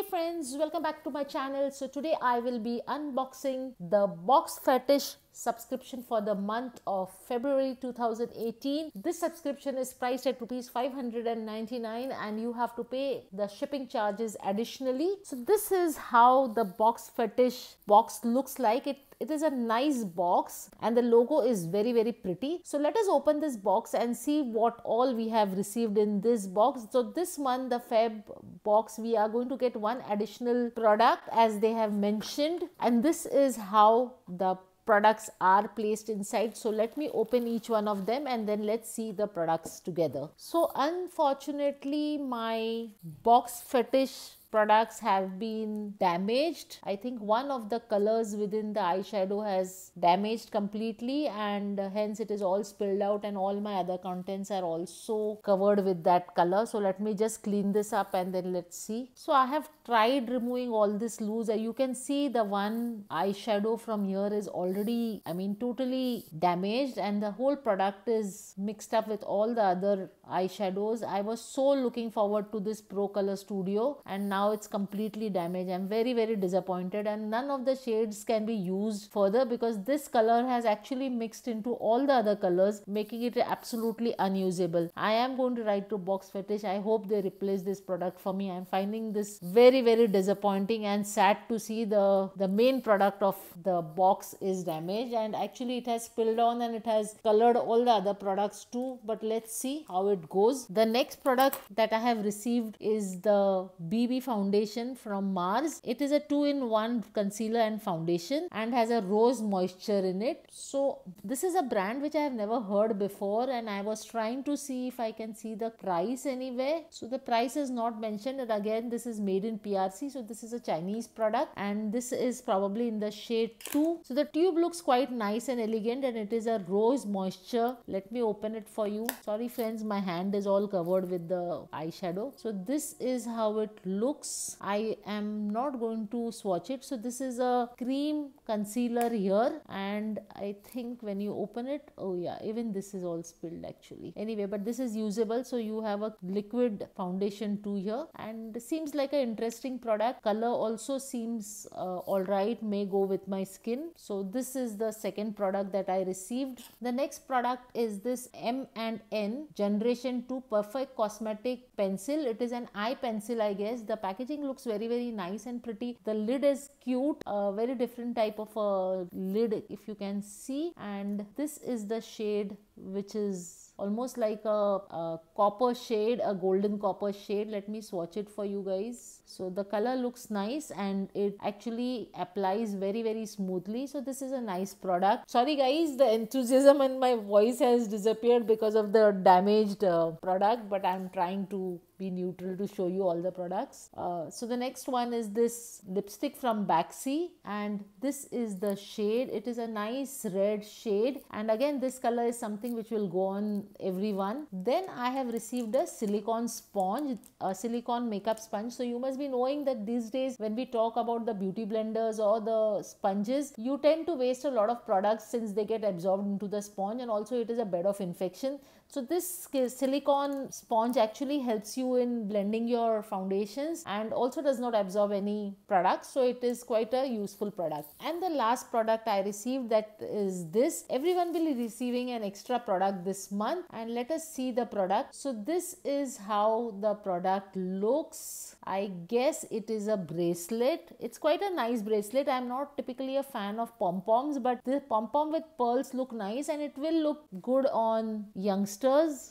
Hey friends, welcome back to my channel. So today I will be unboxing the Box Fetish subscription for the month of February 2018. This subscription is priced at rupees 599 and you have to pay the shipping charges additionally. So this is how the Box Fetish box looks like. It is a nice box and the logo is very pretty. So let us open this box and see what all we have received in this box. So this month, the Feb box, we are going to get one additional product as they have mentioned, and this is how the products are placed inside. So let me open each one of them and then let's see the products together. So unfortunately, my Box Fetish products have been damaged. I think one of the colors within the eyeshadow has damaged completely, and hence it is all spilled out, and all my other contents are also covered with that color. So let me just clean this up and then let's see. So I have tried removing all this loose. You can see the one eyeshadow from here is already, totally damaged, and the whole product is mixed up with all the other eyeshadows. I was so looking forward to this Pro Color Studio, and now it's completely damaged. I'm very disappointed, and none of the shades can be used further because this color has actually mixed into all the other colors, making it absolutely unusable. I am going to write to Box Fetish. I hope they replace this product for me. I'm finding this very disappointing and sad to see the main product of the box is damaged, and actually it has spilled on and it has colored all the other products too. But let's see how it goes. The next product that I have received is the BB foundation from Mars. It is a 2-in-1 concealer and foundation and has a rose moisture in it. So this is a brand which I have never heard before, and I was trying to see if I can see the price anywhere. So the price is not mentioned, and again this is made in PRC, so this is a Chinese product, and this is probably in the shade 2. So the tube looks quite nice and elegant, and it is a rose moisture. Let me open it for you. Sorry friends, my hand is all covered with the eyeshadow. So this is how it looks. I am not going to swatch it. So this is a cream concealer here, and I think when you open it, oh yeah, even this is all spilled actually. Anyway, but this is usable. So you have a liquid foundation too here, and seems like an interesting product. Color also seems alright, may go with my skin. So this is the second product that I received. The next product is this M&N Generation 2 Perfect Cosmetic Pencil. It is an eye pencil, I guess. The packaging looks very nice and pretty. The lid is cute, a very different type of a lid if you can see, and this is the shade, which is almost like a copper shade, a golden copper shade. Let me swatch it for you guys. So the color looks nice and it actually applies very smoothly. So this is a nice product. Sorry guys, the enthusiasm in my voice has disappeared because of the damaged product, but I'm trying to be neutral to show you all the products. So the next one is this lipstick from Baxi, and this is the shade. It is a nice red shade, and again this color is something which will go on everyone. Then I have received a silicone sponge, a silicone makeup sponge. So you must be knowing that these days when we talk about the beauty blenders or the sponges, you tend to waste a lot of products since they get absorbed into the sponge, and also it is a bed of infection. So this silicone sponge actually helps you in blending your foundations and also does not absorb any products. So it is quite a useful product. And the last product I received, that is this. Everyone will be receiving an extra product this month, and let us see the product. So this is how the product looks. I guess it is a bracelet. It's quite a nice bracelet. I'm not typically a fan of pom-poms, but the pom-pom with pearls look nice, and it will look good on youngsters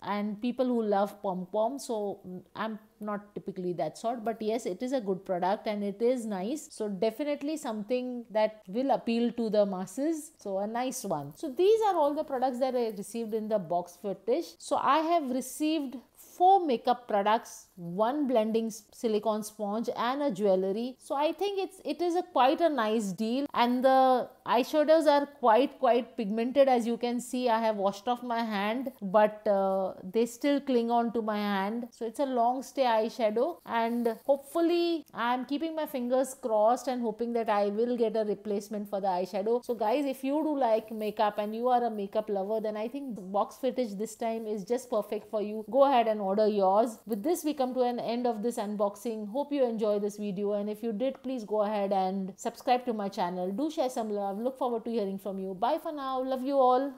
and people who love pom-poms. So I'm not typically that sort, but yes, it is a good product and it is nice. So definitely something that will appeal to the masses. So a nice one. So these are all the products that I received in the Box Fetish. So I have received 4 makeup products, 1 blending silicone sponge, and a jewelry. So I think it is quite a nice deal, and the eyeshadows are quite pigmented. As you can see, I have washed off my hand, but they still cling on to my hand. So it's a long stay eyeshadow, and hopefully I am keeping my fingers crossed and hoping that I will get a replacement for the eyeshadow. So guys, if you do like makeup and you are a makeup lover, then I think Box Fetish this time is just perfect for you. Go ahead and order yours. With this, we come come to an end of this unboxing. Hope you enjoy this video, and if you did, please go ahead and subscribe to my channel. Do share some love. Look forward to hearing from you. Bye for now. Love you all.